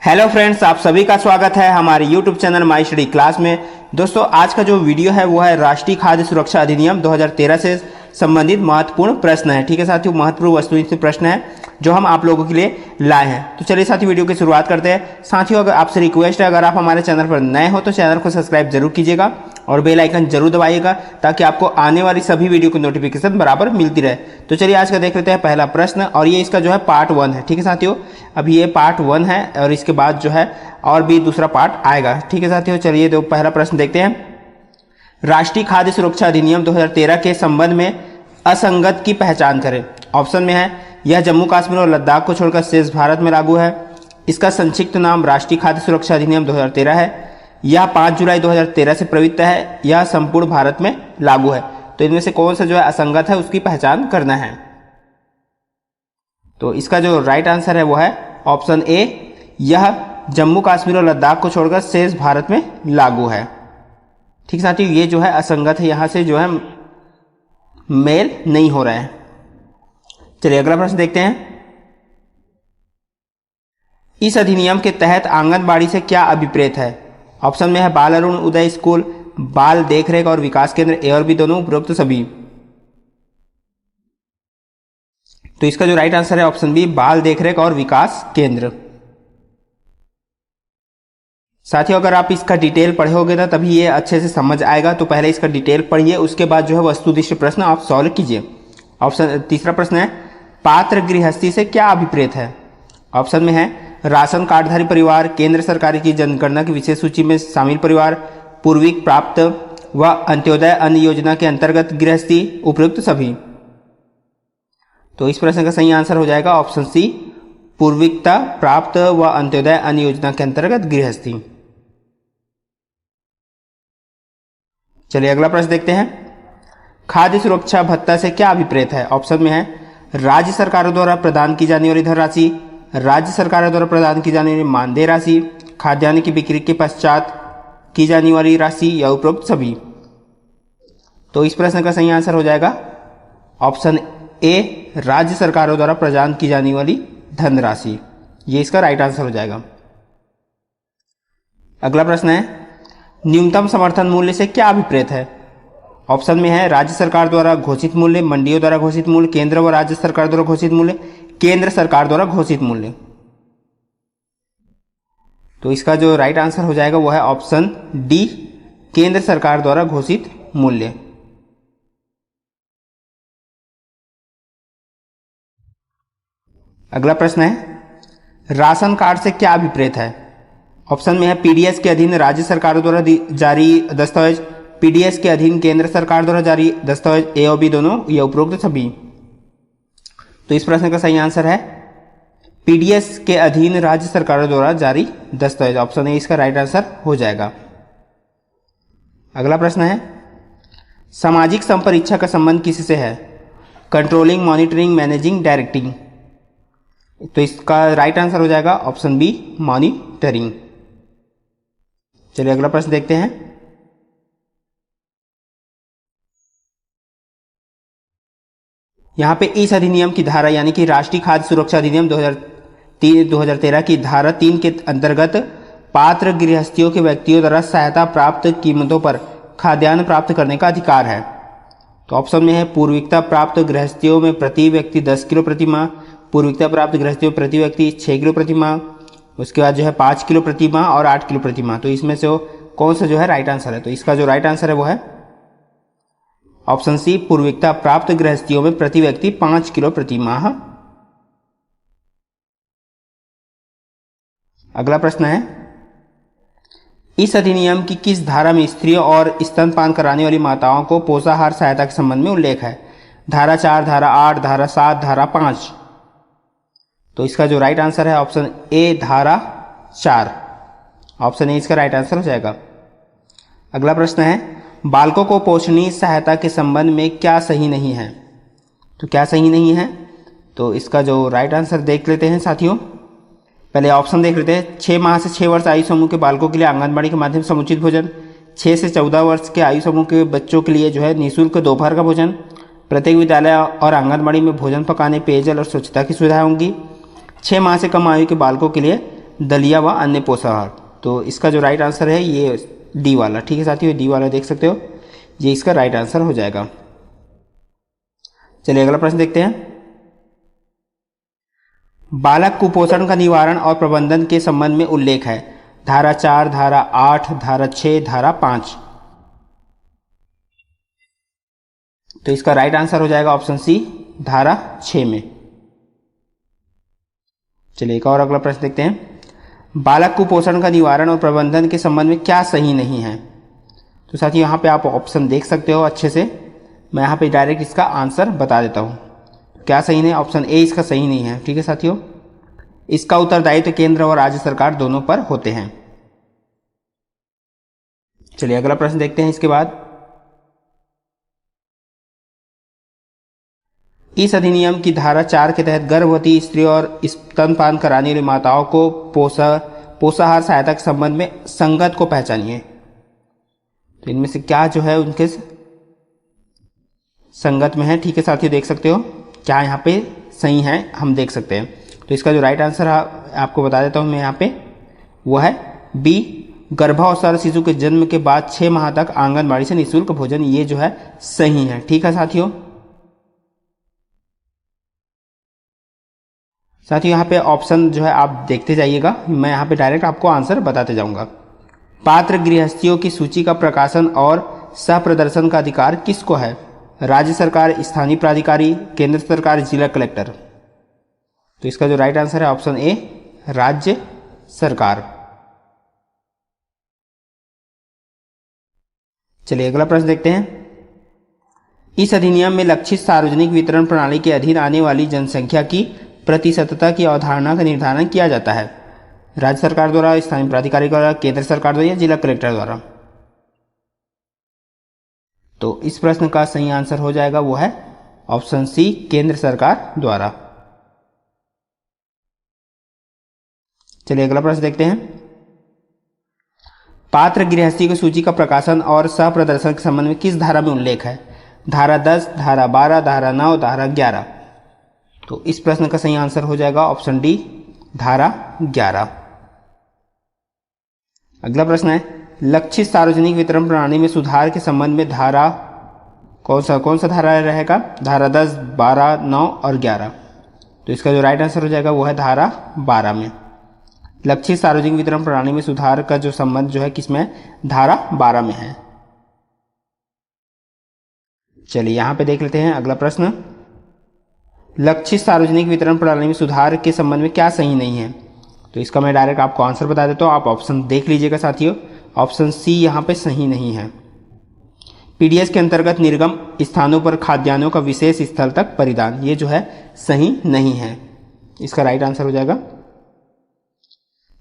Hello friends, आप सभी का स्वागत है हमारे YouTube channel my study class में। दोस्तों, आज का जो वीडियो है वो है राष्ट्रीय खाद्य सुरक्षा अधिनियम 2013 से संबंधित महत्वपूर्ण प्रश्न है। ठीक है साथियों, महत्वपूर्ण वस्तुनिष्ठ प्रश्न है जो हम आप लोगों के लिए लाए हैं। तो चलिए साथियों, वीडियो की शुरुआत करते हैं। साथियों, अगर आपसे रिक्वेस्ट है, अगर आप हमारे चैनल पर नए हो तो चैनल को सब्सक्राइब जरूर कीजिएगा और बेल आइकन जरूर दबाइएगा ताकि आपको आने वाली सभी वीडियो की नोटिफिकेशन बराबर मिलती रहे। तो चलिए आज का देख लेते हैं पहला प्रश्न, और ये इसका जो है पार्ट 1 है। ठीक है साथियों, अभी ये पार्ट 1 है और इसके बाद जो है और भी दूसरा पार्ट आएगा। ठीक है साथियों, चलिए तो पहला प्रश्न देखते हैं। राष्ट्रीय खाद्य सुरक्षा अधिनियम 2013 के संबंध में असंगत की पहचान करें। ऑप्शन में है यह जम्मू कश्मीर और लद्दाख को छोड़कर शेष भारत में लागू है। इसका संक्षिप्त नाम राष्ट्रीय खाद्य सुरक्षा अधिनियम 2013 है। यह 5 जुलाई 2013 से प्रवृत्त है। यह संपूर्ण भारत में लागू है। तो इनमें से कौन सा जो है असंगत है उसकी पहचान करना है। तो इसका जो राइट आंसर है वो है ऑप्शन ए, यह जम्मू कश्मीर और लद्दाख को छोड़कर शेष भारत में लागू है। ठीक साथियों, ये जो है असंगत है, यहां से जो है मेल नहीं हो रहा है। चलिए अगला प्रश्न देखते हैं। इस अधिनियम के तहत आंगनबाड़ी से क्या अभिप्रेत है। ऑप्शन में है बाल अरुण उदय स्कूल, बाल देखरेख और विकास केंद्र, ए और बी दोनों, उपरोक्त सभी। तो इसका जो राइट आंसर है ऑप्शन बी, बाल देखरेख और विकास केंद्र। साथियों, अगर आप इसका डिटेल पढ़ोगे ना तभी ये अच्छे से समझ आएगा। तो पहले इसका डिटेल पढ़िए, उसके बाद जो है वस्तुनिष्ठ प्रश्न आप सॉल्व कीजिए। ऑप्शन तीसरा प्रश्न है पात्र गृहस्थी से क्या अभिप्रेत है। ऑप्शन में है राशन कार्डधारी परिवार, केंद्र सरकार की जनगणना की विशेष सूची में शामिल परिवार, पूर्विक प्राप्त व अंत्योदय अन्न योजना के अंतर्गत गृहस्थी, उपयुक्त सभी। तो इस प्रश्न का सही आंसर हो जाएगा ऑप्शन सी, पूर्विकता प्राप्त व अंत्योदय अन्न योजना के अंतर्गत गृहस्थी। चलिए अगला प्रश्न देखते हैं। खाद्य सुरक्षा भत्ता से क्या अभिप्रेत है। ऑप्शन में है राज्य सरकारों द्वारा प्रदान की जाने वाली धनराशि, राज्य सरकारों द्वारा प्रदान की जाने वाली मानदेय राशि, खाद्यान्न की बिक्री के पश्चात की जाने वाली राशि, या उपरोक्त सभी। तो इस प्रश्न का सही आंसर हो जाएगा ऑप्शन ए, राज्य सरकारों द्वारा प्रदान की जाने वाली धनराशि। ये इसका राइट आंसर हो जाएगा। अगला प्रश्न है न्यूनतम समर्थन मूल्य से क्या अभिप्रेत है। ऑप्शन में है राज्य सरकार द्वारा घोषित मूल्य, मंडियों द्वारा घोषित मूल्य, केंद्र व राज्य सरकार द्वारा घोषित मूल्य, केंद्र सरकार द्वारा घोषित मूल्य। तो इसका जो राइट आंसर हो जाएगा वो है ऑप्शन डी, केंद्र सरकार द्वारा घोषित मूल्य। अगला प्रश्न है राशन कार्ड से क्या अभिप्रेत है। ऑप्शन में है पीडीएस के अधीन राज्य सरकारों द्वारा जारी दस्तावेज, पीडीएस के अधीन केंद्र सरकार द्वारा जारी दस्तावेज, ए और बी दोनों, या उपरोक्त सभी। तो इस प्रश्न का सही आंसर है पीडीएस के अधीन राज्य सरकारों द्वारा जारी दस्तावेज। ऑप्शन ए इसका राइट आंसर हो जाएगा। अगला प्रश्न है सामाजिक संपरीक्षा का संबंध किससे है। Controlling, monitoring, managing, directing. तो इसका राइट आंसर हो जाएगा ऑप्शन बी, मॉनिटरिंग। चलिए अगला प्रश्न देखते हैं। यहां पे इस अधिनियम की धारा यानी कि राष्ट्रीय खाद्य सुरक्षा अधिनियम 2013 की धारा 3 के अंतर्गत पात्र गृहस्थियों के व्यक्तियों द्वारा सहायता प्राप्त कीमतों पर खाद्यान्न प्राप्त करने का अधिकार है। तो ऑप्शन में है पूर्विकता प्राप्त गृहस्थियों में प्रति व्यक्ति 10 किलो प्रति माह, पूर्विकता प्राप्त गृहस्थियों प्रति व्यक्ति 6 किलो प्रति माह, उसके बाद जो है 5 किलो प्रति माह और 8 किलो प्रति माह। तो इसमें से कौन सा जो है राइट आंसर है। तो इसका जो राइट आंसर है वो है ऑप्शन सी, पूर्विकता प्राप्त गृहस्थियों में प्रति व्यक्ति 5 किलो प्रति माह। अगला प्रश्न है इस अधिनियम की किस धारा में स्त्रियों और स्तनपान कराने वाली माताओं को पोषाहार सहायता के संबंध में उल्लेख है। धारा 4, धारा 8, धारा 7, धारा 5। तो इसका जो राइट आंसर है ऑप्शन ए, धारा 4। ऑप्शन ए इसका राइट आंसर हो जाएगा। अगला प्रश्न है बालकों को पोषणीय सहायता के संबंध में क्या सही नहीं है। तो क्या सही नहीं है, तो इसका जो राइट आंसर देख लेते हैं साथियों। पहले ऑप्शन देख लेते हैं। 6 माह से 6 वर्ष आयु समूह के बालकों के लिए आंगनबाड़ी के माध्यम से समुचित भोजन, 6 से 14 वर्ष के आयु समूह के बच्चों के लिए जो है निःशुल्क दोपहर का भोजन, प्रत्येक विद्यालय और आंगनबाड़ी में भोजन पकाने, पेयजल और स्वच्छता की सुविधा होंगी। 6 माह से कम आयु के बालकों के लिए दलिया व अन्य पोषाहार। तो इसका जो राइट आंसर है ये डी वाला, ठीक है साथियों, डी वाला देख सकते हो, ये इसका राइट आंसर हो जाएगा। चलिए अगला प्रश्न देखते हैं। बालक कुपोषण का निवारण और प्रबंधन के संबंध में उल्लेख है। धारा 4, धारा 8, धारा 6, धारा 5। तो इसका राइट आंसर हो जाएगा ऑप्शन सी, धारा 6 में। चलिए एक और अगला प्रश्न देखते हैं। बालक कुपोषण का निवारण और प्रबंधन के संबंध में क्या सही नहीं है। तो साथियों यहाँ पे आप ऑप्शन देख सकते हो अच्छे से, मैं यहाँ पे डायरेक्ट इसका आंसर बता देता हूँ। क्या सही नहीं, ऑप्शन ए इसका सही नहीं है, ठीक है साथियों। इसका उत्तरदायित्व केंद्र और राज्य सरकार दोनों पर होते हैं। चलिए अगला प्रश्न देखते हैं इसके बाद। इस अधिनियम की धारा 4 के तहत गर्भवती स्त्री और स्तनपान कराने वाली माताओं को पोषाहार सहायता के संबंध में संगत को पहचानिए। तो इनमें से क्या जो है उनके संगत में है, ठीक है साथियों, देख सकते हो क्या यहाँ पे सही है, हम देख सकते हैं। तो इसका जो राइट आंसर आपको बता देता हूँ मैं यहाँ पे, वो है बी, गर्भावस्था शिशु के जन्म के बाद 6 माह तक आंगनबाड़ी से निःशुल्क भोजन, ये जो है सही है, ठीक है साथियों। यहाँ पे ऑप्शन जो है आप देखते जाइएगा, मैं यहाँ पे डायरेक्ट आपको आंसर बताते जाऊंगा। पात्र गृहस्थियों की सूची का प्रकाशन और सह प्रदर्शन का अधिकार किसको है। राज्य सरकार, स्थानीय प्राधिकारी, केंद्र सरकार, जिला कलेक्टर। तो इसका जो राइट आंसर है ऑप्शन ए, राज्य सरकार। चलिए अगला प्रश्न देखते हैं। इस अधिनियम में लक्षित सार्वजनिक वितरण प्रणाली के अधीन आने वाली जनसंख्या की प्रतिशतता की अवधारणा का निर्धारण किया जाता है। राज्य सरकार द्वारा, स्थानीय प्राधिकारी द्वारा, केंद्र सरकार द्वारा या जिला कलेक्टर द्वारा। तो इस प्रश्न का सही आंसर हो जाएगा वो है ऑप्शन सी, केंद्र सरकार द्वारा। चलिए अगला प्रश्न देखते हैं। पात्र गृहस्थी की सूची का प्रकाशन और सह प्रदर्शन के संबंध में किस धारा में उल्लेख है। धारा 10, धारा 12, धारा 9, धारा 11। तो इस प्रश्न का सही आंसर हो जाएगा ऑप्शन डी, धारा 11। अगला प्रश्न है, लक्षित सार्वजनिक वितरण प्रणाली में सुधार के संबंध में धारा कौन सा धारा रहेगा। धारा 10, 12, 9 और 11। तो इसका जो राइट आंसर हो जाएगा वो है धारा 12 में। लक्षित सार्वजनिक वितरण प्रणाली में सुधार का जो संबंध जो है किसमें, धारा 12 में है। चलिए यहां पे देख लेते हैं अगला प्रश्न। लक्षित सार्वजनिक वितरण प्रणाली में सुधार के संबंध में क्या सही नहीं है। तो इसका मैं डायरेक्ट आपको आंसर बता देता हूँ, आप ऑप्शन देख लीजिएगा साथियों। ऑप्शन सी यहाँ पे सही नहीं है। पीडीएस के अंतर्गत निर्गम स्थानों पर खाद्यान्नों का विशेष स्थल तक परिधान, ये जो है सही नहीं है, इसका राइट आंसर हो जाएगा।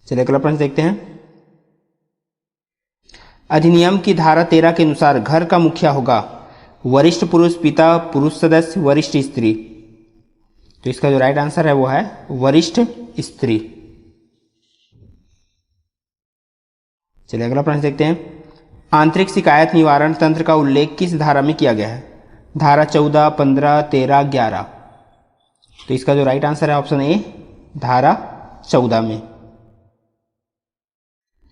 चलिए अगला प्रश्न देखते हैं। अधिनियम की धारा 13 के अनुसार घर का मुखिया होगा वरिष्ठ पुरुष, पिता, पुरुष सदस्य, वरिष्ठ स्त्री। तो इसका जो राइट आंसर है वो है वरिष्ठ स्त्री। चलिए अगला प्रश्न देखते हैं। आंतरिक शिकायत निवारण तंत्र का उल्लेख किस धारा में किया गया है। धारा 14, 15, 13, 11। तो इसका जो राइट आंसर है ऑप्शन ए, धारा 14 में।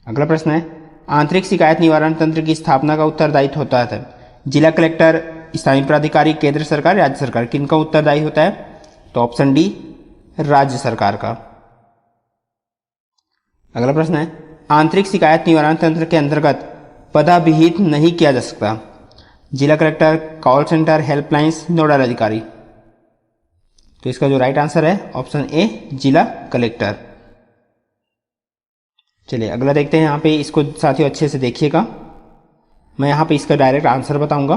अगला प्रश्न है, आंतरिक शिकायत निवारण तंत्र की स्थापना का उत्तरदायित्व होता है जिला कलेक्टर, स्थानीय प्राधिकारी, केंद्र सरकार, राज्य सरकार। किनका उत्तरदायी होता है। तो ऑप्शन डी, राज्य सरकार का। अगला प्रश्न है, आंतरिक शिकायत निवारण तंत्र के अंतर्गत पदाभिहित नहीं किया जा सकता। जिला collector, call centre, helplines, nodal अधिकारी। तो इसका जो राइट आंसर है ऑप्शन ए, जिला कलेक्टर। चलिए अगला देखते हैं। यहाँ पे इसको साथियों अच्छे से देखिएगा, मैं यहाँ पे इसका डायरेक्ट आंसर बताऊंगा।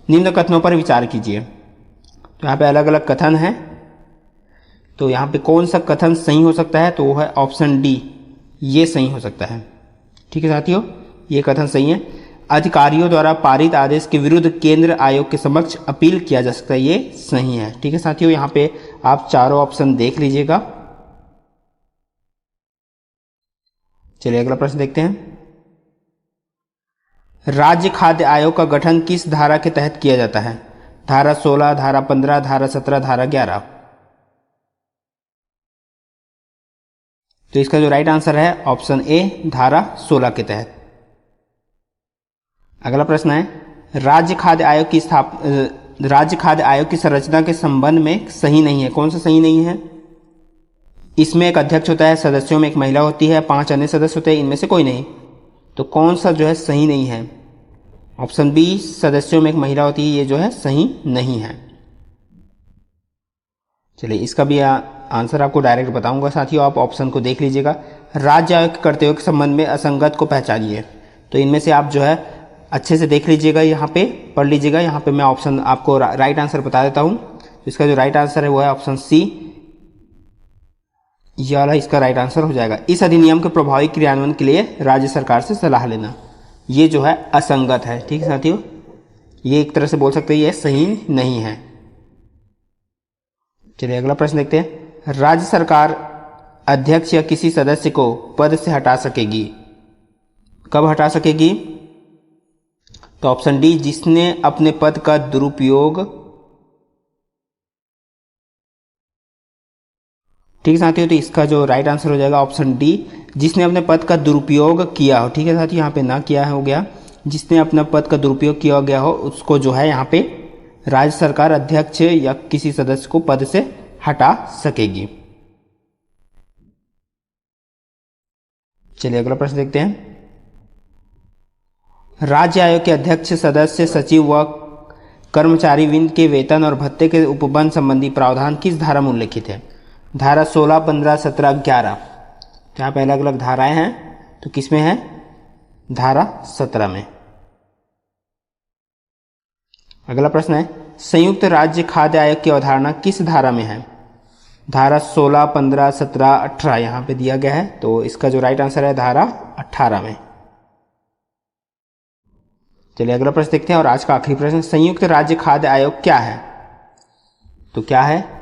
निम्न कथनों पर विचार कीजिए। तो यहाँ पे अलग अलग कथन है, तो यहाँ पे कौन सा कथन सही हो सकता है। तो वो है ऑप्शन डी, ये सही हो सकता है। ठीक है साथियों, ये कथन सही है। अधिकारियों द्वारा पारित आदेश के विरुद्ध केंद्र आयोग के समक्ष अपील किया जा सकता है, ये सही है। ठीक है साथियों, यहाँ पे आप चारों ऑप्शन देख लीजिएगा। चलिए अगला प्रश्न देखते हैं। राज्य खाद्य आयोग का गठन किस धारा के तहत किया जाता है। धारा 16, धारा 15, धारा 17, धारा 11। तो इसका जो राइट आंसर है ऑप्शन ए धारा 16 के तहत। अगला प्रश्न है राज्य खाद्य आयोग की संरचना के संबंध में सही नहीं है। कौन सा सही नहीं है? इसमें एक अध्यक्ष होता है, सदस्यों में एक महिला होती है, 5 अन्य सदस्य होते हैं, इनमें से कोई नहीं। तो कौन सा जो है सही नहीं है? ऑप्शन बी सदस्यों में एक महिला होती है, ये जो है सही नहीं है। चलिए इसका भी आंसर आपको डायरेक्ट बताऊंगा साथियों, आप ऑप्शन को देख लीजिएगा। राज्य आयोग के कर्तव्यों के संबंध में असंगत को पहचानिए। तो इनमें से आप जो है अच्छे से देख लीजिएगा, यहाँ पे पढ़ लीजिएगा। यहाँ पे मैं ऑप्शन आपको राइट आंसर बता देता हूँ। इसका जो राइट आंसर है वो है ऑप्शन सी, यह वाला इसका राइट आंसर हो जाएगा। इस अधिनियम के प्रभावी क्रियान्वयन के लिए राज्य सरकार से सलाह लेना, ये जो है असंगत है। ठीक है साथियों, ये एक तरह से बोल सकते हैं ये सही नहीं है। चलिए अगला प्रश्न देखते हैं। राज्य सरकार अध्यक्ष या किसी सदस्य को पद से हटा सकेगी। कब हटा सकेगी? तो ऑप्शन डी जिसने अपने पद का दुरुपयोग, ठीक है साथियों, तो इसका जो राइट आंसर हो जाएगा ऑप्शन डी जिसने अपने पद का दुरुपयोग किया हो। ठीक है साथियों, यहाँ पे ना किया हो गया, जिसने अपना पद का दुरुपयोग किया गया हो उसको जो है यहाँ पे राज्य सरकार अध्यक्ष या किसी सदस्य को पद से हटा सकेगी। चलिए अगला प्रश्न देखते हैं। राज्य आयोग के अध्यक्ष, सदस्य, सचिव व कर्मचारी वृंद के वेतन और भत्ते के उपबंध संबंधी प्रावधान किस धारा में उल्लिखित है? धारा 16, 15, 17, 11। यहाँ पे अलग अलग धाराएं हैं, तो किसमें है? धारा 17 में। अगला प्रश्न है संयुक्त राज्य खाद्य आयोग की अवधारणा किस धारा में है? धारा 16, 15, 17, 18 यहाँ पे दिया गया है, तो इसका जो राइट आंसर है धारा 18 में। चलिए अगला प्रश्न देखते हैं और आज का आखिरी प्रश्न, संयुक्त राज्य खाद्य आयोग क्या है? तो क्या है?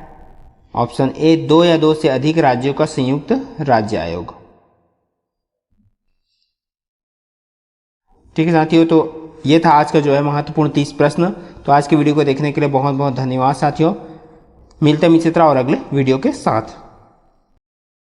ऑप्शन ए 2 या 2 से अधिक राज्यों का संयुक्त राज्य आयोग। ठीक है साथियों, तो ये था आज का जो है महत्वपूर्ण 30 प्रश्न। तो आज की वीडियो को देखने के लिए बहुत बहुत धन्यवाद साथियों। मिलते हैं इसी तरह और अगले वीडियो के साथ।